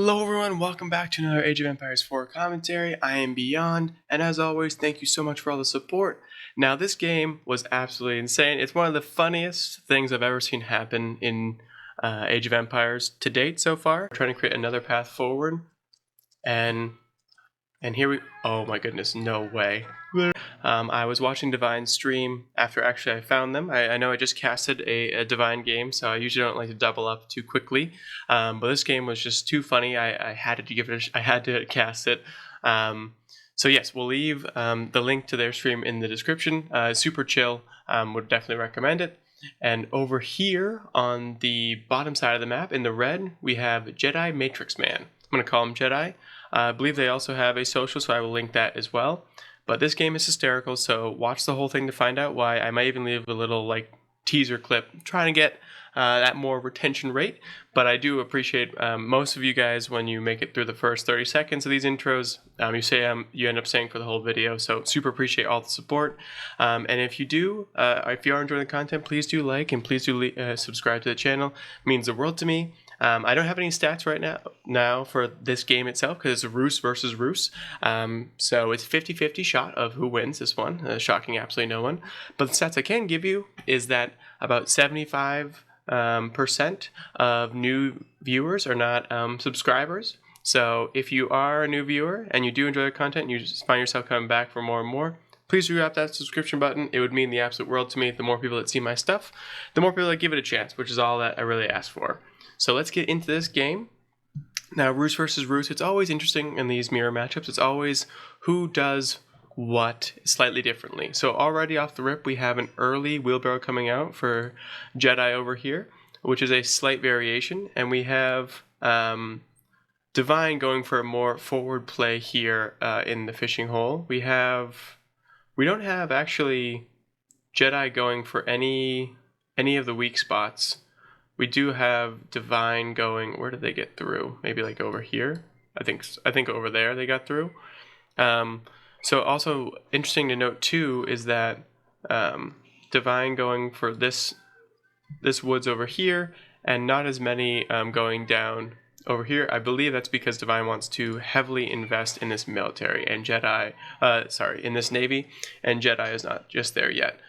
Hello everyone, welcome back to another Age of Empires 4 commentary. I am Beyond, and as always, thank you so much for all the support. Now, this game was absolutely insane. It's one of the funniest things I've ever seen happen in Age of Empires to date so far. We're trying to create another path forward, and here we... Oh my goodness, no way. I was watching Divine's stream after actually I found them. I know I just casted a Divine game, so I usually don't like to double up too quickly. But this game was just too funny. I had to give it. I had to cast it. So yes, we'll leave the link to their stream in the description. Super chill. Would definitely recommend it. And over here on the bottom side of the map in the red, we have Jedi Matrix Man. I'm going to call him Jedi. I believe they also have a social, so I will link that as well. But this game is hysterical, so watch the whole thing to find out why. I might even leave a little teaser clip trying to get that more retention rate. But I do appreciate most of you guys when you make it through the first 30 seconds of these intros. You end up staying for the whole video, so super appreciate all the support. And if you do, if you are enjoying the content, please do like and please do subscribe to the channel. It means the world to me. I don't have any stats right now for this game itself because it's Roos versus Roos. So it's 50-50 shot of who wins this one, shocking absolutely no one. But the stats I can give you is that about 75% of new viewers are not subscribers. So if you are a new viewer and you do enjoy the content and you just find yourself coming back for more and more, please do tap that subscription button. It would mean the absolute world to me. The more people that see my stuff, the more people that give it a chance, which is all that I really ask for. So let's get into this game. Now, Roos versus Roos, it's always interesting in these mirror matchups. It's always who does what slightly differently. So already off the rip, we have an early wheelbarrow coming out for Jedi over here, which is a slight variation. And we have Divine going for a more forward play here in the fishing hole. We don't have actually Jedi going for any of the weak spots. We do have Divine going. Where did they get through? Maybe over here. I think over there they got through. So also interesting to note too is that Divine going for this woods over here, and not as many going down over here. I believe that's because Divine wants to heavily invest in this military and Jedi. In this Navy, and Jedi is not just there yet.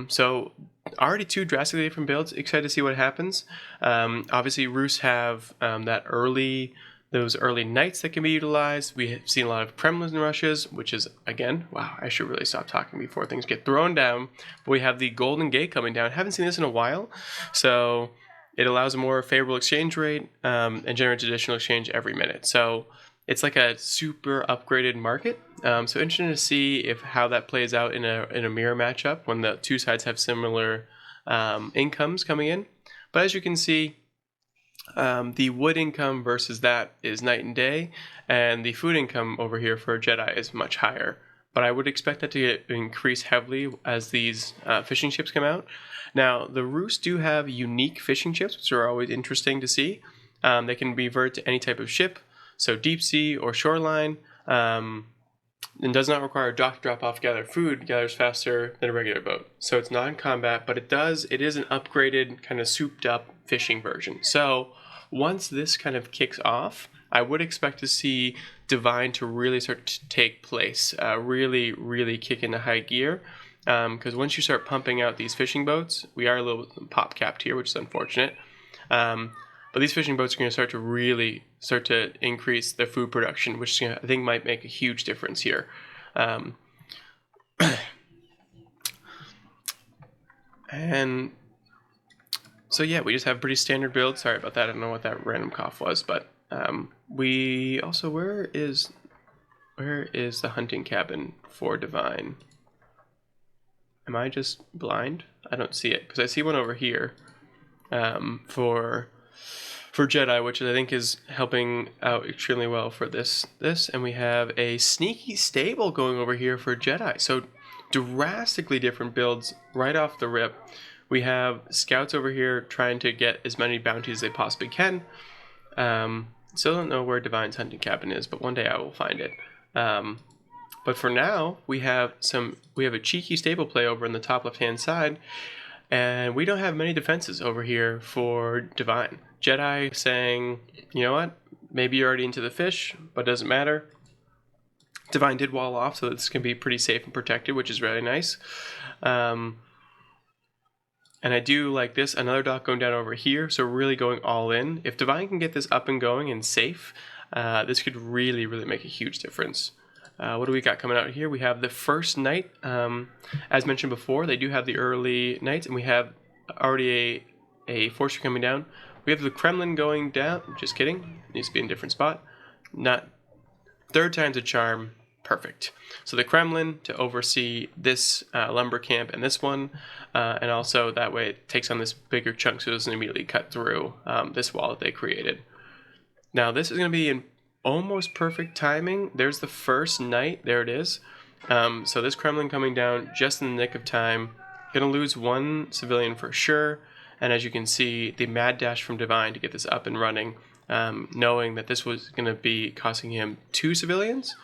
So already two drastically different builds. Excited to see what happens. Obviously, Roos have those early knights that can be utilized. We have seen a lot of Kremlin rushes, which is, again, wow, I should really stop talking before things get thrown down. But we have the Golden Gate coming down. Haven't seen this in a while, so it allows a more favorable exchange rate and generates additional exchange every minute. So it's like a super upgraded market. So interesting to see how that plays out in a mirror matchup when the two sides have similar incomes coming in. But as you can see, the wood income versus that is night and day, and the food income over here for Jedi is much higher. But I would expect that to increase heavily as these fishing ships come out. Now, the Roos do have unique fishing ships, which are always interesting to see. They can revert to any type of ship. So deep sea or shoreline, and does not require a dock to drop off gather food, gathers faster than a regular boat. So it's non-combat, but it is an upgraded kind of souped up fishing version. So once this kind of kicks off, I would expect to see Divine to really start to take place, really, really kick into high gear. Because once you start pumping out these fishing boats, we are a little pop capped here, which is unfortunate. But these fishing boats are going to start to really increase their food production, which I think might make a huge difference here. And so yeah, we just have pretty standard build. Sorry about that. I don't know what that random cough was, but we also where is the hunting cabin for Divine? Am I just blind? I don't see it because I see one over here for Jedi, which I think is helping out extremely well for this. And we have a sneaky stable going over here for Jedi. So drastically different builds right off the rip. We have scouts over here trying to get as many bounties as they possibly can. Still don't know where Divine's hunting cabin is, but one day I will find it. But for now, we have a cheeky stable play over in the top left-hand side. And we don't have many defenses over here for Divine. Jedi saying, you know what, maybe you're already into the fish, but doesn't matter. Divine did wall off, so this can be pretty safe and protected, which is really nice. And I do like this, another dock going down over here, so really going all in. If Divine can get this up and going and safe, this could really, really make a huge difference. What do we got coming out here? We have the first night. As mentioned before, they do have the early nights, and we have already a forcer coming down. We have the Kremlin going down. Just kidding. It needs to be in a different spot. Not third time's a charm. Perfect. So the Kremlin to oversee this lumber camp and this one, and also that way it takes on this bigger chunk so it doesn't immediately cut through this wall that they created. Now this is going to be in almost perfect timing. There's the first night. There it is. So this Kremlin coming down just in the nick of time. Going to lose one civilian for sure. And as you can see, the mad dash from Divine to get this up and running, knowing that this was going to be costing him 2 civilians.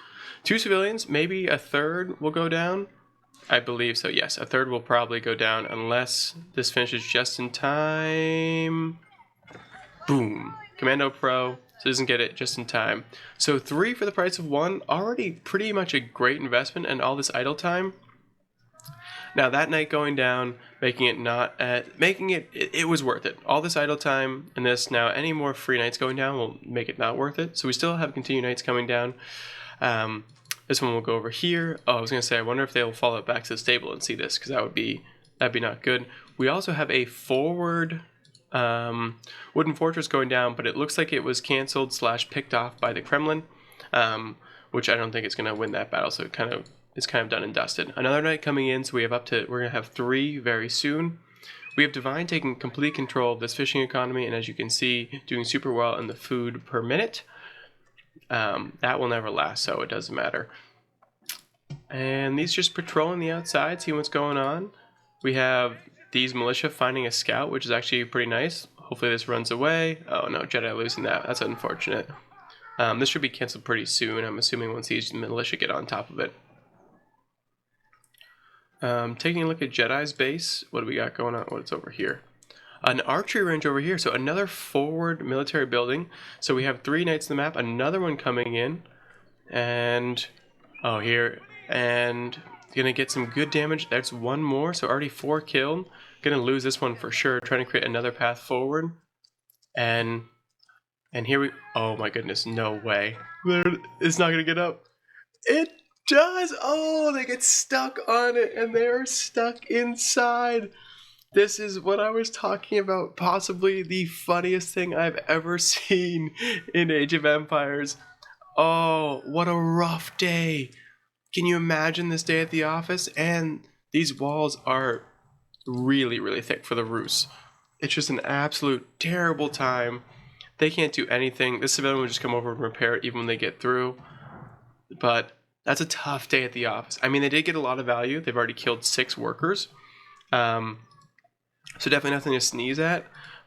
2 civilians, maybe a third will go down. I believe so, yes. A third will probably go down unless this finishes just in time. Boom. Commando Pro, so doesn't get it just in time. So 3 for the price of 1, already pretty much a great investment, and all this idle time. Now that night going down, making it was worth it. All this idle time and this, now any more free nights going down will make it not worth it. So we still have continued nights coming down. This one will go over here. Oh, I was gonna say, I wonder if they'll follow it back to the stable and see this, because that'd be not good. We also have a forward wooden fortress going down, but it looks like it was canceled / picked off by the Kremlin, which I don't think is gonna win that battle. So it's kind of done and dusted. Another night coming in, so we're gonna have 3 very soon. We have Divine taking complete control of this fishing economy, and as you can see, doing super well in the food per minute. That will never last, so it doesn't matter. And these just patrolling the outside, see what's going on. We have these militia finding a scout, which is actually pretty nice. Hopefully this runs away. Oh no, Jedi losing that. That's unfortunate. This should be canceled pretty soon, I'm assuming, once these militia get on top of it. Taking a look at Jedi's base, what do we got going on? What's over here? An archery range over here, so another forward military building. So we have 3 knights on the map, another one coming in, and here, and gonna get some good damage. That's 1 more, so already 4 killed. Gonna lose this one for sure, trying to create another path forward. And here we, oh my goodness, no way. It's not gonna get up. It does! Oh, they get stuck on it, and they're stuck inside. This is what I was talking about, possibly the funniest thing I've ever seen in Age of Empires. Oh, what a rough day. Can you imagine this day at the office? And these walls are really, really thick for the Rus. It's just an absolute terrible time. They can't do anything. This civilian will just come over and repair it even when they get through. But that's a tough day at the office. I mean, they did get a lot of value. They've already killed 6 workers. So definitely nothing to sneeze at,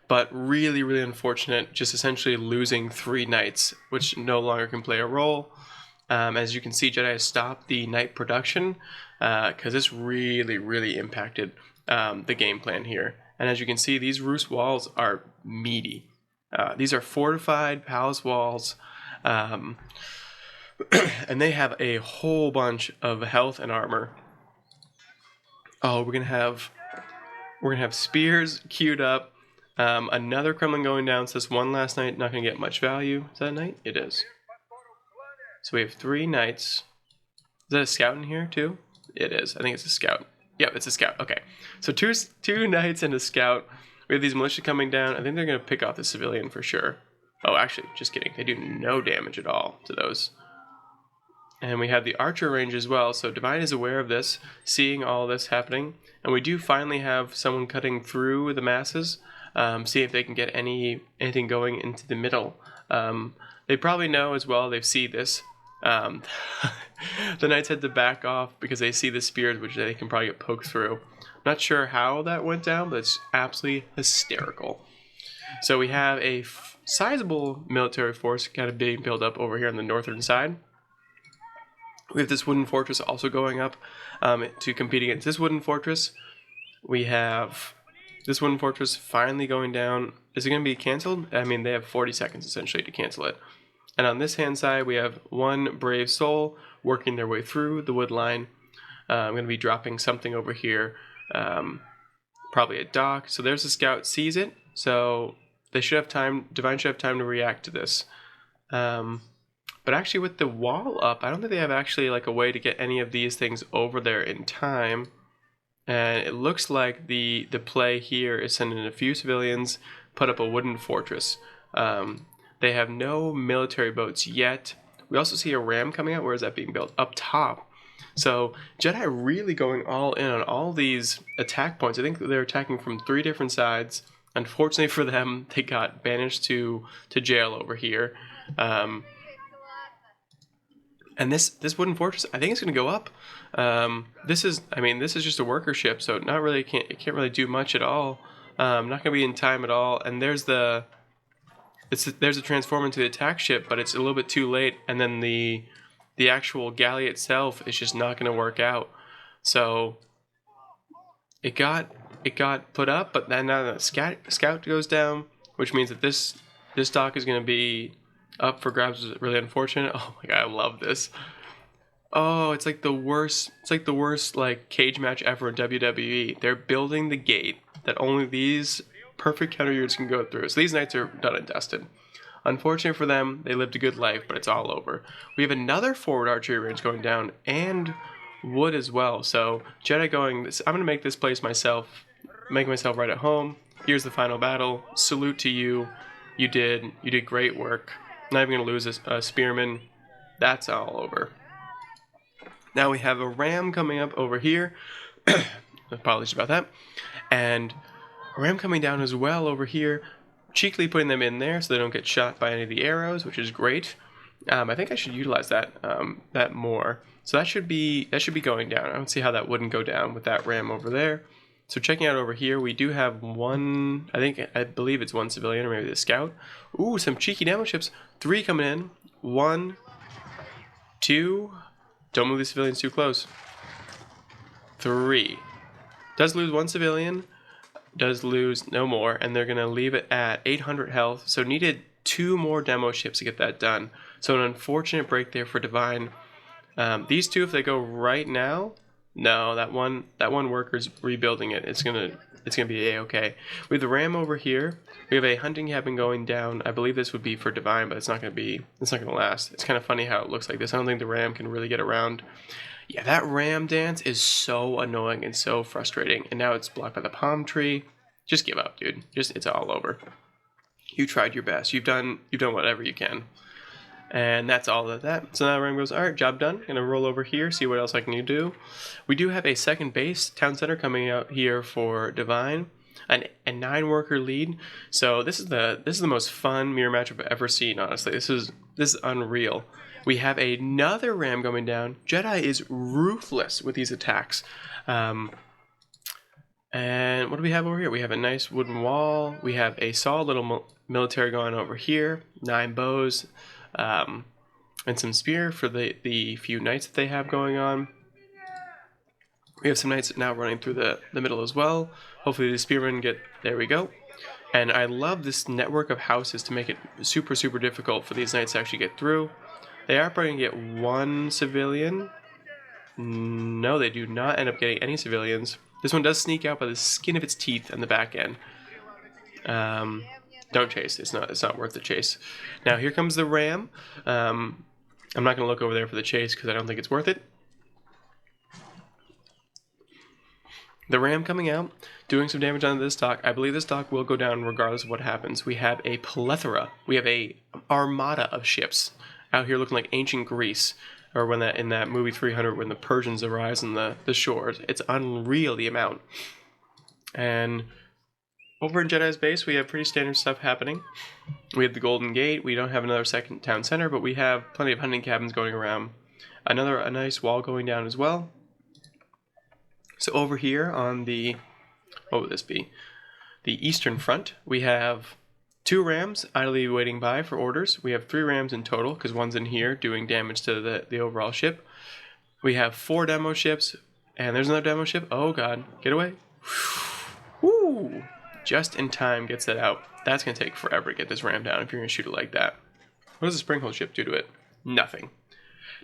but really, really unfortunate, just essentially losing 3 knights, which no longer can play a role. As you can see, Jedi has stopped the knight production, because this really, really impacted the game plan here. And as you can see, these Rus walls are meaty. These are fortified palace walls, and they have a whole bunch of health and armor. Oh, we're gonna have spears queued up. Another Kremlin going down. So this one last night, not going to get much value. Is that a knight? It is. So we have 3 knights. Is that a scout in here too? It is. I think it's a scout. Yep, it's a scout. Okay. So two knights and a scout. We have these militia coming down. I think they're going to pick off the civilian for sure. Oh, actually, just kidding. They do no damage at all to those. And we have the archer range as well, so Divine is aware of this, seeing all this happening. And we do finally have someone cutting through the masses, see if they can get anything going into the middle. They probably know as well, they see this. The knights had to back off because they see the spears, which they can probably get poked through. I'm not sure how that went down, but it's absolutely hysterical. So we have a sizable military force kind of being built up over here on the northern side. We have this wooden fortress also going up to compete against this wooden fortress. We have this wooden fortress finally going down. Is it going to be canceled? I mean, they have 40 seconds essentially to cancel it. And on this hand side, we have one brave soul working their way through the wood line. I'm going to be dropping something over here, probably a dock. So there's a scout, sees it. So they should have time, Divine should have time to react to this. But actually with the wall up, I don't think they have actually like a way to get any of these things over there in time. And it looks like the play here is send in a few civilians, put up a wooden fortress. They have no military boats yet. We also see a ram coming out. Where is that being built? Up top. So Jedi really going all in on all these attack points. I think they're attacking from 3 different sides. Unfortunately for them, they got banished to jail over here. And this wooden fortress, I think it's going to go up. This is just a worker ship, so not really it can't really do much at all. Not going to be in time at all. And there's a transform into the attack ship, but it's a little bit too late. And then the actual galley itself is just not going to work out. So it got put up, but then now the scout goes down, which means that this dock is going to be up for grabs. Is really unfortunate. Oh my god, I love this. Oh, it's like the worst. It's like the worst like cage match ever in WWE. They're building the gate that only these perfect counter units can go through. So these knights are done and dusted. Unfortunate for them, they lived a good life, but it's all over. We have another forward archery range going down and wood as well. So Jedi going. I'm gonna make this place myself. Make myself right at home. Here's the final battle. Salute to you. You did great work. Not even going to lose a spearman. That's all over. Now we have a ram coming up over here. Apologies about that. And a ram coming down as well over here. Cheekily putting them in there so they don't get shot by any of the arrows, which is great. I think I should utilize that more. So that should be going down. I don't see how that wouldn't go down with that ram over there. So checking out over here, we do have one, I believe it's one civilian or maybe the scout. Ooh, some cheeky demo ships. 3 coming in. 1, 2. Don't move the civilians too close. 3. Does lose 1 civilian. Does lose no more. And they're going to leave it at 800 health. So needed 2 more demo ships to get that done. So an unfortunate break there for Divine. These 2, if they go right now... No, that one worker's rebuilding it. It's gonna be A-okay. We have the ram over here. We have a hunting cabin going down. I believe this would be for Divine, but it's not gonna last. It's kind of funny how it looks like this. I don't think the ram can really get around. Yeah, that ram dance is so annoying and so frustrating. And now it's blocked by the palm tree. Just give up, dude. It's all over. You tried your best. You've done whatever you can. And that's all of that. So now Ram goes, all right, job done. Gonna roll over here, see what else I can do. We do have a second base, town center coming out here for Divine, a 9-worker lead. So this is the most fun mirror match I've ever seen. Honestly, this is unreal. We have another ram going down. Jedi is ruthless with these attacks. And what do we have over here? We have a nice wooden wall. We have a solid little military going over here. 9 bows. And some spear for the few knights that they have going on. We have some knights now running through the middle as well. Hopefully the spearmen get... There we go. And I love this network of houses to make it super, super difficult for these knights to actually get through. They are probably going to get 1 civilian. No, they do not end up getting any civilians. This one does sneak out by the skin of its teeth on the back end. Don't chase. It's not worth the chase. Now here comes the ram. I'm not going to look over there for the chase because I don't think it's worth it. The ram coming out, doing some damage on this dock. I believe this dock will go down regardless of what happens. We have a plethora. We have a armada of ships out here looking like ancient Greece, or when in that movie 300 when the Persians arise on the shores. It's unreal the amount. And over in Jedi's base, we have pretty standard stuff happening. We have the Golden Gate. We don't have another second town center, but we have plenty of hunting cabins going around. A nice wall going down as well. So over here on the, what would this be? The eastern front, we have 2 rams idly waiting by for orders. We have 3 rams in total, because one's in here doing damage to the overall ship. We have 4 demo ships, and there's another demo ship. Oh god, get away. Woo! Just in time gets that out. That's going to take forever to get this ram down if you're going to shoot it like that. What does the Springhold ship do to it? Nothing.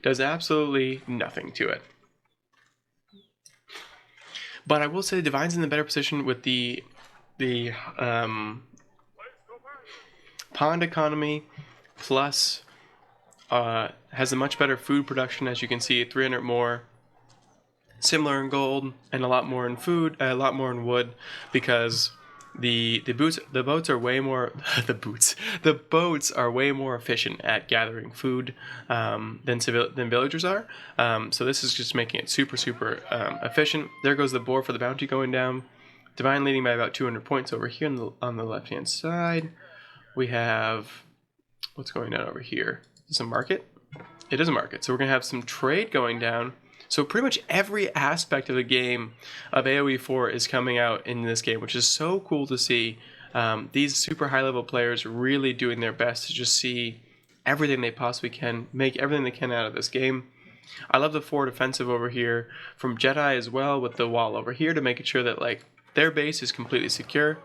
Does absolutely nothing to it. But I will say Divine's in the better position with the pond economy, plus has a much better food production, as you can see, 300 more, similar in gold, and a lot more in food, a lot more in wood, because the boats are way more the boats are way more efficient at gathering food than villagers are. So this is just making it super efficient. There goes the boar for the bounty going down. Divine leading by about 200 points over here on the left hand side. We have what's going on over here. Is this a market? It is a market. So we're gonna have some trade going down. So pretty much every aspect of the game of AOE4 is coming out in this game, which is so cool to see. These super high-level players really doing their best to just see everything they possibly can, make everything they can out of this game. I love the forward offensive over here from Jedi as well, with the wall over here to make sure that like their base is completely secure.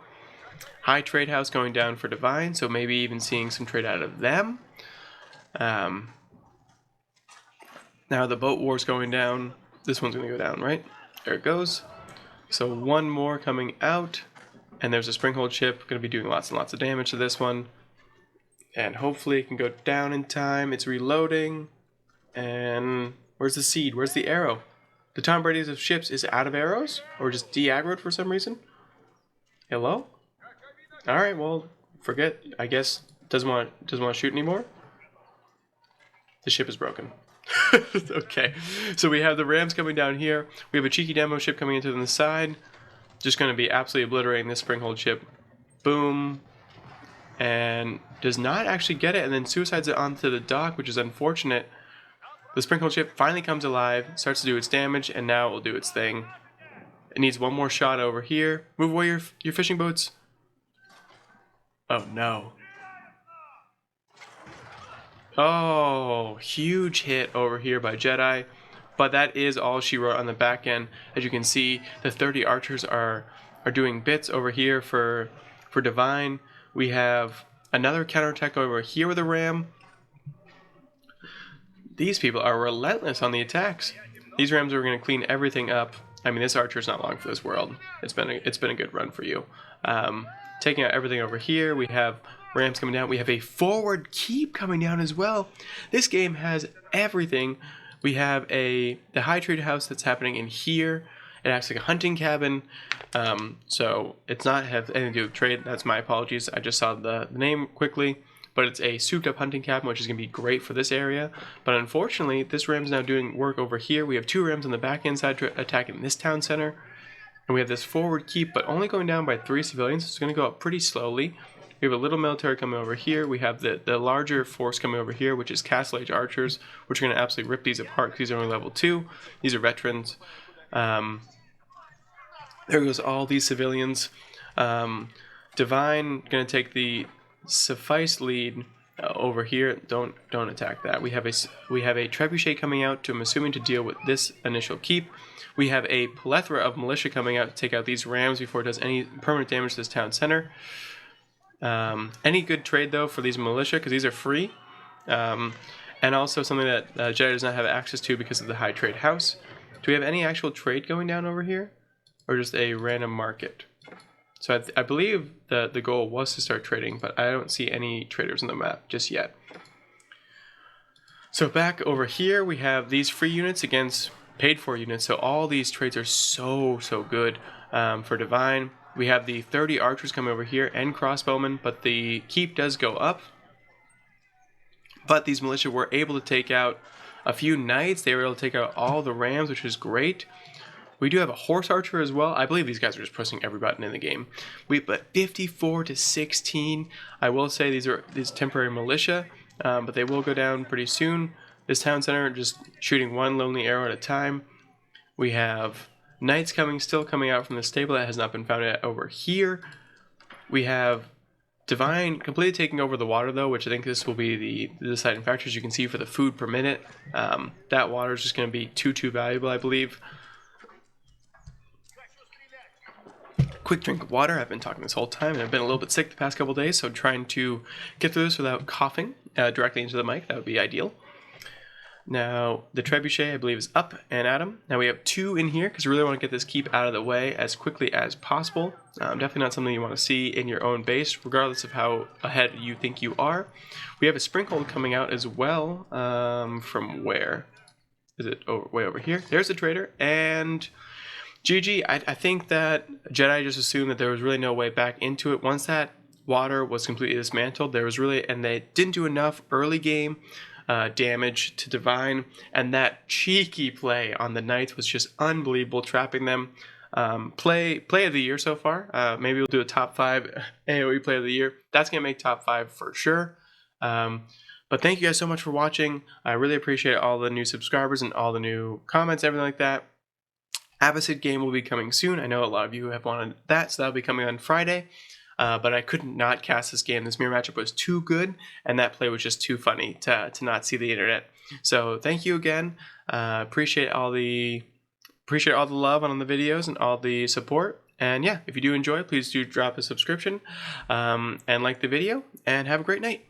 High trade house going down for Divine, so maybe even seeing some trade out of them. Now the boat war's going down. This one's going to go down, right? There it goes. So one more coming out. And there's a Springhold ship. Going to be doing lots and lots of damage to this one. And hopefully it can go down in time. It's reloading. And where's the seed? Where's the arrow? The Tom Brady's of ships is out of arrows? Or just de-aggroed for some reason? Hello? Alright, well, forget. I guess doesn't want to shoot anymore. The ship is broken. Okay, so we have the Rams coming down here. We have a cheeky demo ship coming into the side. Just going to be absolutely obliterating this Springhold ship. Boom. And does not actually get it, and then suicides it onto the dock, which is unfortunate. The Springhold ship finally comes alive, starts to do its damage, and now it will do its thing. It needs one more shot over here. Move away your fishing boats. Oh no. Oh, huge hit over here by Jedi. But that is all she wrote on the back end. As you can see, the 30 archers are doing bits over here for Divine. We have another counterattack over here with a ram. These people are relentless on the attacks. These rams are going to clean everything up. I mean, this archer's not long for this world. It's been a good run for you. Taking out everything over here. We have Rams coming down. We have a forward keep coming down as well. This game has everything. We have the high trade house that's happening in here. It acts like a hunting cabin. So it's not have anything to do with trade. That's my apologies. I just saw the name quickly. But it's a souped up hunting cabin, which is going to be great for this area. But unfortunately, this ram's now doing work over here. We have two rams on the back end side attacking this town center. And we have this forward keep, but only going down by 3 civilians. It's going to go up pretty slowly. We have a little military coming over here. We have the larger force coming over here, which is Castle Age archers, which are going to absolutely rip these apart because these are only level 2. These are veterans. There goes all these civilians. Divine going to take the suffice lead over here. Don't attack that. We have a trebuchet coming out I'm assuming to deal with this initial keep. We have a plethora of militia coming out to take out these rams before it does any permanent damage to this town center. Any good trade though for these militia, because these are free, and also something that Jedi does not have access to because of the high trade house. Do we have any actual trade going down over here, or just a random market? So I believe the goal was to start trading, but I don't see any traders on the map just yet. So back over here, we have these free units against paid for units. So all these trades are so good for Divine. We have the 30 archers coming over here and crossbowmen, but the keep does go up. But these militia were able to take out a few knights. They were able to take out all the rams, which is great. We do have a horse archer as well. I believe these guys are just pressing every button in the game. But 54 to 16. I will say these temporary militia, but they will go down pretty soon. This town center just shooting one lonely arrow at a time. We have knights still coming out from the stable that has not been found yet over here. We have Divine completely taking over the water though, which I think this will be the deciding factor. As you can see for the food per minute, that water is just going to be too valuable, I believe. Quick drink of water. I've been talking this whole time and I've been a little bit sick the past couple days, so trying to get through this without coughing. directly into the mic. That would be ideal. Now, the trebuchet, I believe, is up and Adam. Now we have 2 in here because we really want to get this keep out of the way as quickly as possible. Definitely not something you want to see in your own base, regardless of how ahead you think you are. We have a Springhold coming out as well. From where? Is it way over here? There's the trader. And GG, I think that Jedi just assumed that there was really no way back into it. Once that water was completely dismantled, there was really, and they didn't do enough early game damage to Divine, and that cheeky play on the Knights was just unbelievable, trapping them. Play of the year so far. Maybe we'll do a top 5 AOE play of the year. That's gonna make top 5 for sure. But thank you guys so much for watching. I really appreciate all the new subscribers and all the new comments, everything like that. Abbasid game will be coming soon. I know a lot of you have wanted that, so that'll be coming on Friday. But I could not cast this game. This mirror matchup was too good, and that play was just too funny to not see the internet. So thank you again. Appreciate all the love on the videos and all the support. And yeah, if you do enjoy, please do drop a subscription and like the video. And have a great night.